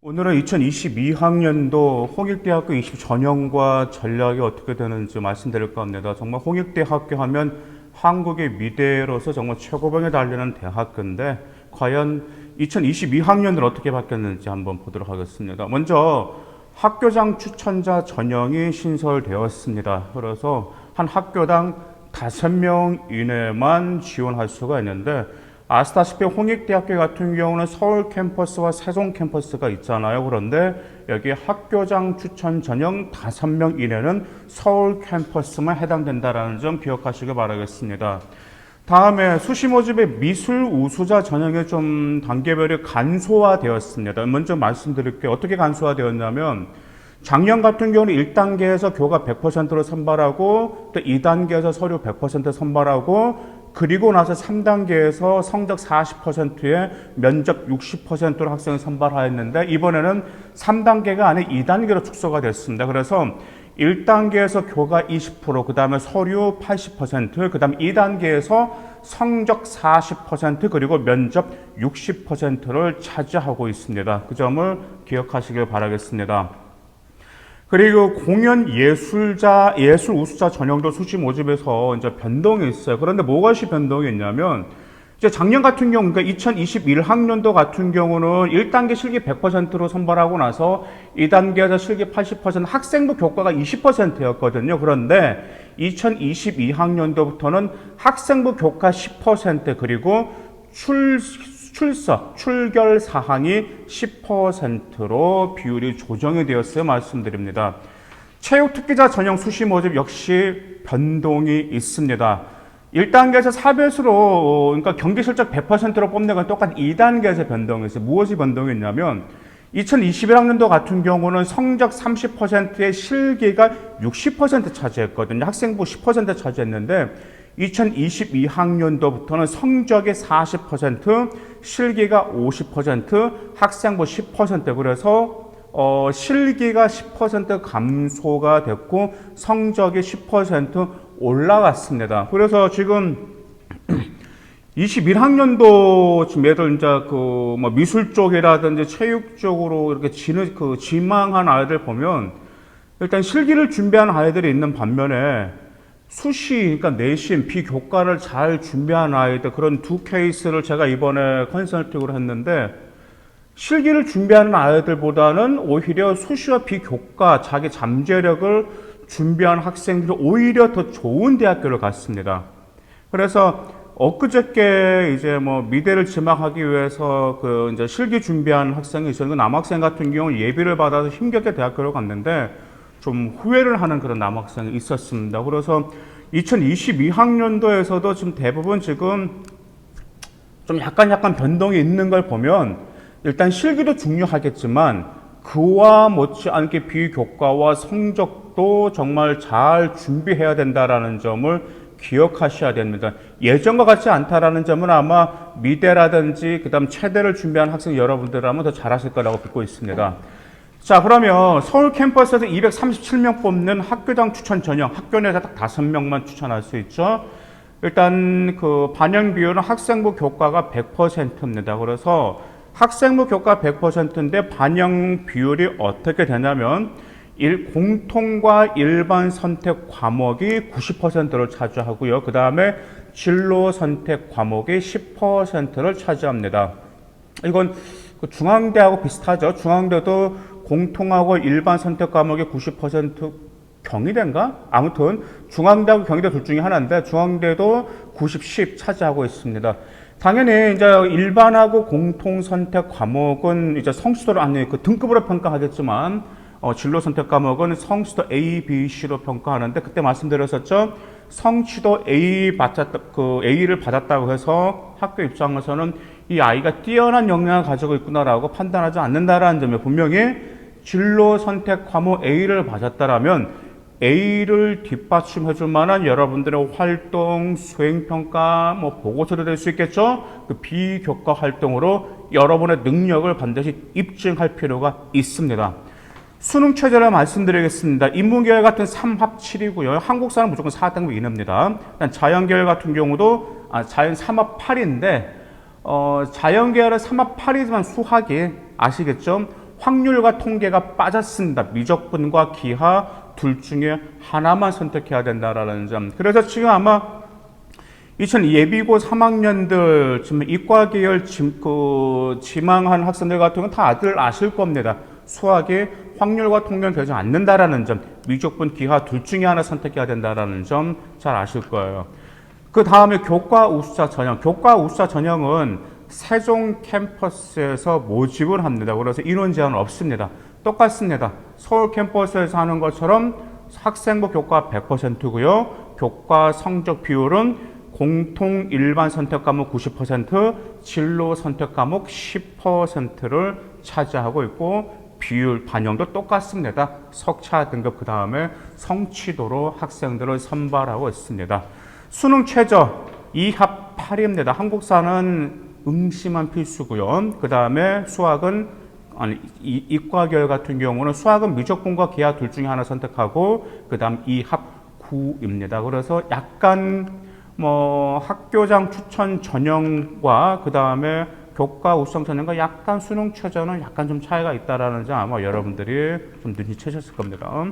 오늘은 2022학년도 홍익대학교 20 전형과 전략이 어떻게 되는지 말씀드릴까 합니다. 정말 홍익대학교 하면 한국의 미래로서 정말 최고봉에 달리는 대학교인데 과연 2022학년은 어떻게 바뀌었는지 한번 보도록 하겠습니다. 먼저 학교장 추천자 전형이 신설되었습니다. 그래서 한 학교당 5명 이내만 지원할 수가 있는데 아시다시피 홍익대학교 같은 경우는 서울 캠퍼스와 세종 캠퍼스가 있잖아요. 그런데 여기 학교장 추천 전형 5명 이내는 서울 캠퍼스만 해당된다는 점 기억하시길 바라겠습니다. 다음에 수시 모집의 미술 우수자 전형이 좀 단계별이 간소화되었습니다. 먼저 말씀드릴게요. 어떻게 간소화되었냐면 작년 같은 경우는 1단계에서 교과 100%로 선발하고 또 2단계에서 서류 100% 선발하고 그리고 나서 3단계에서 성적 40%에 면접 60%로 학생을 선발하였는데 이번에는 3단계가 아닌 2단계로 축소가 됐습니다. 그래서 1단계에서 교과 20%, 그 다음에 서류 80%, 그 다음 2단계에서 성적 40%, 그리고 면접 60%를 차지하고 있습니다. 그 점을 기억하시길 바라겠습니다. 그리고 공연 예술 우수자 전형도 수시 모집에서 이제 변동이 있어요. 그런데 뭐가 변동이 있냐면, 이제 작년 같은 경우, 그러니까 2021학년도 같은 경우는 1단계 실기 100%로 선발하고 나서 2단계에서 실기 80%, 학생부 교과가 20%였거든요. 그런데 2022학년도부터는 학생부 교과 10%, 그리고 출결 사항이 10%로 비율이 조정이 되었어요. 말씀드립니다. 체육특기자 전형 수시 모집 역시 변동이 있습니다. 1단계에서 4배수로, 그러니까 경기 실적 100%로 뽑는 건 똑같은 2단계에서 변동이 있어요. 무엇이 변동이 있냐면 2021학년도 같은 경우는 성적 30%의 실기가 60% 차지했거든요. 학생부 10% 차지했는데 2022학년도부터는 성적이 40%, 실기가 50%, 학생부 10%, 그래서 실기가 10% 감소가 됐고 성적이 10% 올라갔습니다. 그래서 지금 21학년도 지금 예를 이제 뭐 미술 쪽이라든지 체육 쪽으로 이렇게 지망한 아이들 보면 일단 실기를 준비하는 아이들이 있는 반면에 수시, 그러니까 내신, 비교과를 잘 준비한 아이들, 그런 두 케이스를 제가 이번에 컨설팅으로 했는데, 실기를 준비하는 아이들보다는 오히려 수시와 비교과, 자기 잠재력을 준비한 학생들이 오히려 더 좋은 대학교를 갔습니다. 그래서 엊그저께 이제 뭐 미대를 지망하기 위해서 이제 실기 준비한 학생이 있었는데, 남학생 같은 경우는 예비를 받아서 힘겹게 대학교를 갔는데, 좀 후회를 하는 그런 남학생이 있었습니다. 그래서 2022학년도에서도 지금 대부분 지금 좀 약간 변동이 있는 걸 보면 일단 실기도 중요하겠지만 그와 못지않게 비교과와 성적도 정말 잘 준비해야 된다라는 점을 기억하셔야 됩니다. 예전과 같지 않다라는 점은 아마 미대라든지 그다음 체대를 준비한 학생 여러분들하면 더 잘하실 거라고 믿고 있습니다. 자, 그러면 서울 캠퍼스에서 237명 뽑는 학교장 추천 전형, 학교 내에서 딱 5명만 추천할 수 있죠. 일단 반영 비율은 학생부 교과가 100%입니다. 그래서 학생부 교과 100%인데 반영 비율이 어떻게 되냐면 공통과 일반 선택 과목이 90%를 차지하고요. 그 다음에 진로 선택 과목이 10%를 차지합니다. 이건 중앙대하고 비슷하죠. 중앙대도 공통하고 일반 선택 과목이 90% 경희대인가? 아무튼 중앙대하고 경희대 둘 중에 하나인데 중앙대도 90, 10 차지하고 있습니다. 당연히 이제 일반하고 공통 선택 과목은 이제 성취도를 아니 등급으로 평가하겠지만 진로 선택 과목은 성취도 A, B, C로 평가하는데 그때 말씀드렸었죠. 성취도 A를 받았다고 해서 학교 입장에서는 이 아이가 뛰어난 역량을 가지고 있구나라고 판단하지 않는다라는 점에 분명히 진로 선택 과목 A를 받았다라면 A를 뒷받침해 줄 만한 여러분들의 활동, 수행평가, 보고서도 될 수 있겠죠? 비교과 활동으로 여러분의 능력을 반드시 입증할 필요가 있습니다. 수능 체제를 말씀드리겠습니다. 인문계열 같은 3합 7이고요. 한국사는 무조건 4등급 이내입니다. 자연계열 같은 경우도 자연 3합 8인데 자연계열은 3합 8이지만 수학이 아시겠죠? 확률과 통계가 빠졌습니다. 미적분과 기하 둘 중에 하나만 선택해야 된다라는 점. 그래서 지금 아마 2000 예비고 3학년들 지금 이과 계열 지망한 학생들 같은 건 다들 아실 겁니다. 수학에 확률과 통계는 되지 않는다라는 점, 미적분, 기하 둘 중에 하나 선택해야 된다라는 점 잘 아실 거예요. 그 다음에 교과 우수자 전형. 교과 우수자 전형은 세종 캠퍼스에서 모집을 합니다. 그래서 인원 제한 없습니다. 똑같습니다. 서울 캠퍼스에서 하는 것처럼 학생부 교과 100%고요. 교과 성적 비율은 공통 일반 선택 과목 90%, 진로 선택 과목 10%를 차지하고 있고 비율 반영도 똑같습니다. 석차 등급 그 다음에 성취도로 학생들을 선발하고 있습니다. 수능 최저 2합 8입니다. 한국사는 응시만 필수고요. 그 다음에 수학은 이과 계열 같은 경우는 수학은 미적분과 기하 둘 중에 하나 선택하고 그 다음 2합 9입니다. 그래서 약간 학교장 추천 전형과 그 다음에 교과 우수성 전형과 약간 수능 최저는 약간 좀 차이가 있다라는 점 아마 여러분들이 좀 눈치채셨을 겁니다.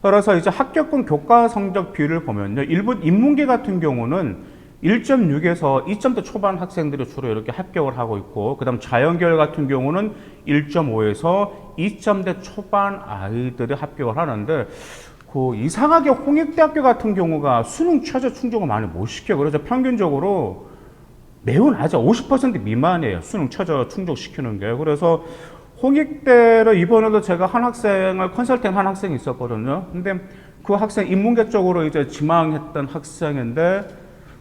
그래서 이제 합격권 교과 성적 비율을 보면요. 일부 인문계 같은 경우는 1.6에서 2점대 초반 학생들이 주로 이렇게 합격을 하고 있고, 그 다음 자연계열 같은 경우는 1.5에서 2점대 초반 아이들이 합격을 하는데, 이상하게 홍익대학교 같은 경우가 수능 최저 충족을 많이 못 시켜요. 그래서 평균적으로 매우 낮아. 50% 미만이에요. 수능 최저 충족시키는 게. 그래서 홍익대를 이번에도 제가 한 학생을 컨설팅 한 학생이 있었거든요. 근데 그 학생 인문계 쪽으로 이제 지망했던 학생인데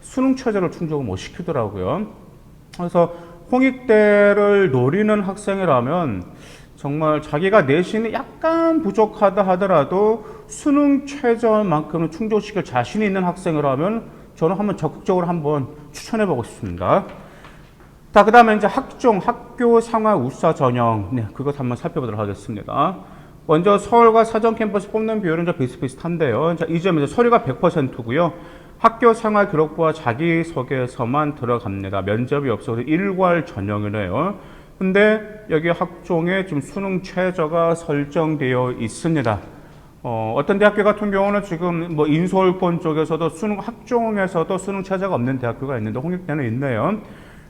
수능 최저를 충족을 못 시키더라고요. 그래서 홍익대를 노리는 학생이라면 정말 자기가 내신이 약간 부족하다 하더라도 수능 최저만큼은 충족시킬 자신이 있는 학생이라면 저는 한번 적극적으로 한번 추천해보고 싶습니다. 자, 그 다음에 이제 학교 상하 우수자 전형. 네, 그것 한번 살펴보도록 하겠습니다. 먼저 서울과 사전 캠퍼스 뽑는 비율은 좀 비슷비슷한데요. 자, 이 점에서 서류가 100%고요. 학교 생활 기록부와 자기소개서만 들어갑니다. 면접이 없어서 일괄 전형이네요. 근데 여기 학종에 지금 수능 최저가 설정되어 있습니다. 어떤 대학교 같은 경우는 지금 인서울권 쪽에서도 학종에서도 수능 최저가 없는 대학교가 있는데 홍익대는 있네요.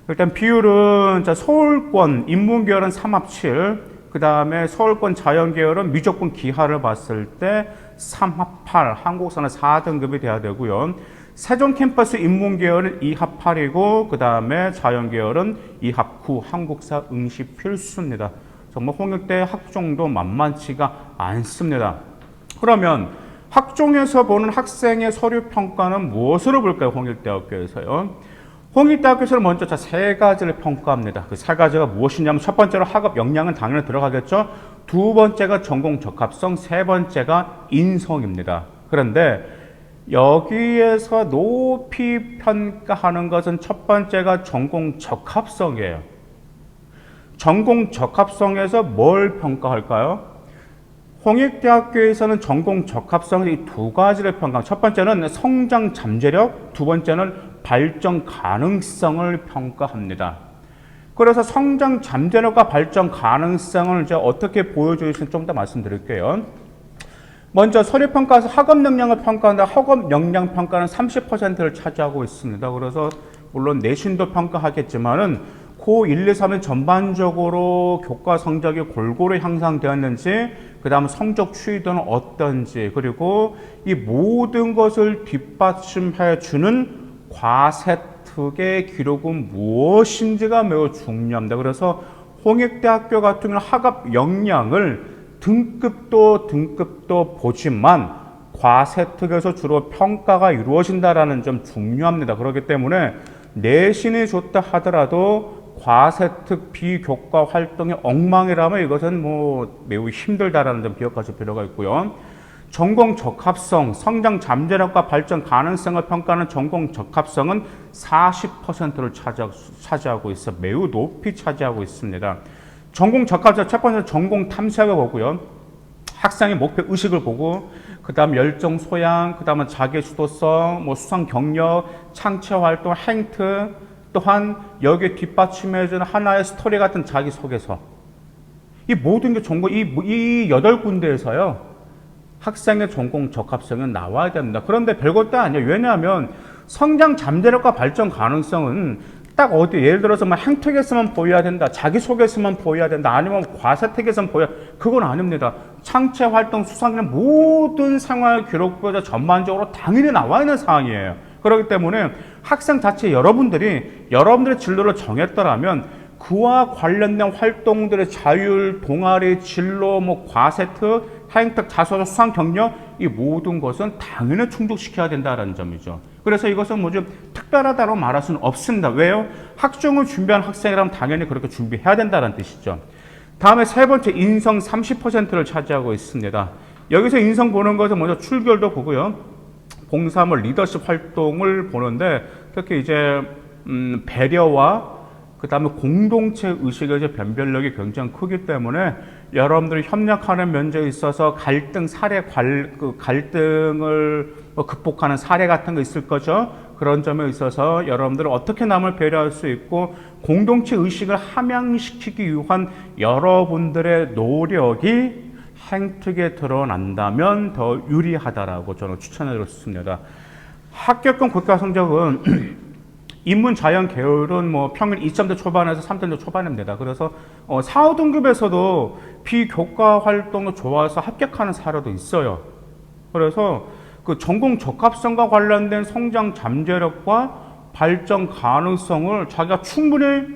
일단 비율은 서울권 인문계열은 3합 7, 그 다음에 서울권 자연계열은 미적분 기하를 봤을 때 3합 8, 한국사는 4등급이 돼야 되고요. 세종 캠퍼스 인문계열은 2합 8이고 그 다음에 자연계열은 2합 9, 한국사 응시 필수입니다. 정말 홍익대 학종도 만만치가 않습니다. 그러면 학종에서 보는 학생의 서류 평가는 무엇으로 볼까요? 홍익대학교에서요. 홍익대학교에서는 먼저 세 가지를 평가합니다. 그 세 가지가 무엇이냐면 첫 번째로 학업 역량은 당연히 들어가겠죠. 두 번째가 전공 적합성, 세 번째가 인성입니다. 그런데 여기에서 높이 평가하는 것은 첫 번째가 전공 적합성이에요. 전공 적합성에서 뭘 평가할까요? 홍익대학교에서는 전공 적합성 이 두 가지를 평가합니다. 첫 번째는 성장 잠재력, 두 번째는 발전 가능성을 평가합니다. 그래서 성장 잠재력과 발전 가능성을 이제 어떻게 보여주실지 좀 더 말씀드릴게요. 먼저 서류평가에서 학업 역량을 평가하는데 학업 역량 평가는 30%를 차지하고 있습니다. 그래서 물론 내신도 평가하겠지만은 고1, 2, 3은 전반적으로 교과 성적이 골고루 향상되었는지, 그 다음 성적 추이도는 어떤지, 그리고 이 모든 것을 뒷받침해 주는 과세특의 기록은 무엇인지가 매우 중요합니다. 그래서 홍익대학교 같은 경우는 학업 역량을 등급도 보지만 과세특에서 주로 평가가 이루어진다는 점 중요합니다. 그렇기 때문에 내신이 좋다 하더라도 과세특 비교과 활동이 엉망이라면 이것은 매우 힘들다라는 점 기억하실 필요가 있고요. 전공 적합성, 성장 잠재력과 발전 가능성을 평가하는 전공 적합성은 40%를 차지하고 있어 매우 높이 차지하고 있습니다. 전공 적합성 첫 번째 전공 탐색을 보고요. 학생의 목표 의식을 보고 그 다음 열정 소양, 그 다음은 자기 주도성, 수상 경력, 창체 활동, 행트, 또한 여기에 뒷받침해주는 하나의 스토리 같은 자기소개서. 이 모든 게 전공, 이 8군데에서요, 학생의 전공 적합성은 나와야 됩니다. 그런데 별것도 아니에요. 왜냐하면 성장 잠재력과 발전 가능성은 딱 어디, 예를 들어서 뭐 행택에서만 보여야 된다, 자기소개서만 보여야 된다, 아니면 과세택에서만 보여야, 그건 아닙니다. 창체 활동 수상이나 모든 생활 기록부에서 전반적으로 당연히 나와 있는 사항이에요. 그렇기 때문에 학생 자체 여러분들의 진로를 정했더라면 그와 관련된 활동들의 자율, 동아리, 진로, 뭐 과세특, 하행특, 자소서, 수상 경력, 이 모든 것은 당연히 충족시켜야 된다는 점이죠. 그래서 이것은 뭐 좀 특별하다고 말할 수는 없습니다. 왜요? 학종을 준비한 학생이라면 당연히 그렇게 준비해야 된다는 뜻이죠. 다음에 세 번째, 인성 30%를 차지하고 있습니다. 여기서 인성 보는 것은 먼저 출결도 보고요. 봉사물, 리더십 활동을 보는데 특히 이제 배려와 그 다음에 공동체 의식의 변별력이 굉장히 크기 때문에 여러분들이 협력하는 면제에 있어서 갈등 사례, 갈등을 극복하는 사례 같은 거 있을 거죠. 그런 점에 있어서 여러분들은 어떻게 남을 배려할 수 있고 공동체 의식을 함양시키기 위한 여러분들의 노력이 행특에 드러난다면 더 유리하다라고 저는 추천해 드렸습니다. 합격권 국가 성적은 인문 자연 계열은 뭐 평균 2점대 초반에서 3점대 초반입니다. 그래서 4, 5등급에서도 비교과 활동을 좋아해서 합격하는 사례도 있어요. 그래서 그 전공 적합성과 관련된 성장 잠재력과 발전 가능성을 자기가 충분히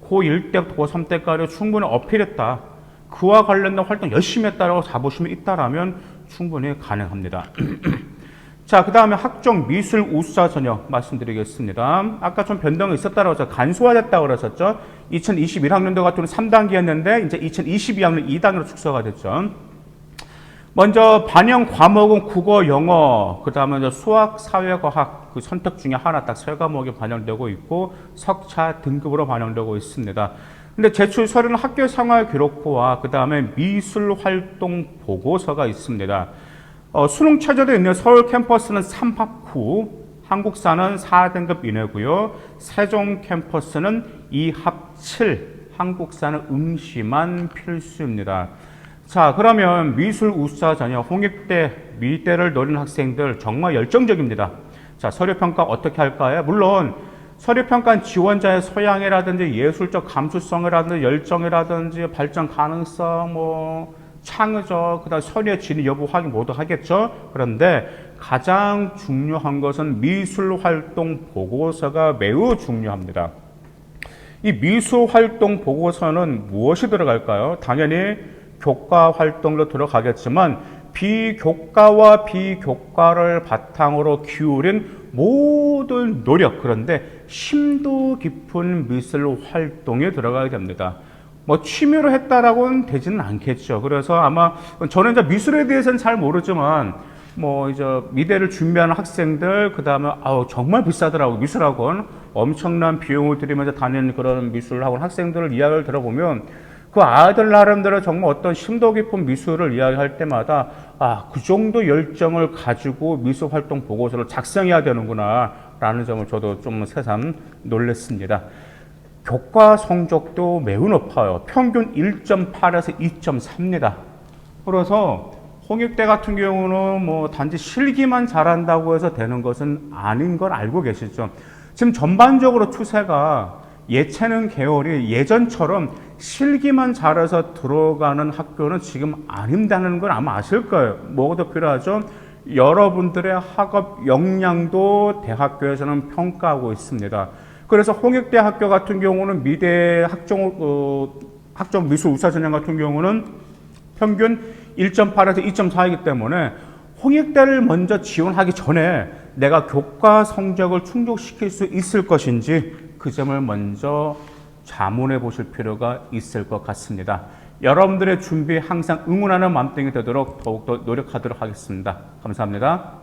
고1 때부터 고3 때까지 충분히 어필했다. 그와 관련된 활동 열심히 했다라고 자부심이 있다라면 충분히 가능합니다. 자, 그 다음에 학종 미술 우수자 전형 말씀드리겠습니다. 아까 좀 변동이 있었다고 해서 간소화됐다고 그랬었죠. 2021학년도 같은 경우는 3단계였는데 이제 2022학년 2단계로 축소가 됐죠. 먼저 반영 과목은 국어, 영어, 그 다음에 수학, 사회과학 그 선택 중에 하나 딱 세 과목이 반영되고 있고 석차 등급으로 반영되고 있습니다. 근데 제출 서류는 학교 생활 기록부와 그 다음에 미술 활동 보고서가 있습니다. 수능 최저도 있는 서울 캠퍼스는 3학 후, 한국사는 4등급 이내고요. 세종 캠퍼스는 2합 7, 한국사는 응시만 필수입니다. 자, 그러면 미술 우수자 전형 홍익대, 미대를 노리는 학생들 정말 열정적입니다. 자, 서류평가 어떻게 할까요? 물론 서류평가는 지원자의 소양이라든지 예술적 감수성이라든지 열정이라든지 발전 가능성, 뭐 창의적, 그다음 서류의 진위 여부 확인 모두 하겠죠. 그런데 가장 중요한 것은 미술 활동 보고서가 매우 중요합니다. 이 미술 활동 보고서는 무엇이 들어갈까요? 당연히 교과 활동도 들어가겠지만 비교과와 비교과를 바탕으로 기울인 모든 노력, 그런데 심도 깊은 미술 활동에 들어가야 됩니다. 뭐 취미로 했다라고는 되지는 않겠죠. 그래서 아마 저는 이제 미술에 대해서는 잘 모르지만 뭐 이제 미대를 준비하는 학생들, 그 다음에 정말 비싸더라고 미술학원 엄청난 비용을 들이면서 다니는 그런 미술학원 학생들 이야기를 들어보면 그 아이들 나름대로 정말 어떤 심도 깊은 미술을 이야기할 때마다 그 정도 열정을 가지고 미술 활동 보고서를 작성해야 되는구나 라는 점을 저도 좀 새삼 놀랐습니다. 교과 성적도 매우 높아요. 평균 1.8에서 2.3입니다. 그래서 홍익대 같은 경우는 뭐 단지 실기만 잘한다고 해서 되는 것은 아닌 걸 알고 계시죠. 지금 전반적으로 추세가 예체능 계열이 예전처럼 실기만 잘해서 들어가는 학교는 지금 아닌다는 걸 아마 아실 거예요. 뭐가 더 필요하죠? 여러분들의 학업 역량도 대학교에서는 평가하고 있습니다. 그래서 홍익대 학교 같은 경우는 미대 학종 미술 우수자 전형 같은 경우는 평균 1.8에서 2.4이기 때문에 홍익대를 먼저 지원하기 전에 내가 교과 성적을 충족시킬 수 있을 것인지 그 점을 먼저 자문해 보실 필요가 있을 것 같습니다. 여러분들의 준비 항상 응원하는 맘땡이 되도록 더욱더 노력하도록 하겠습니다. 감사합니다.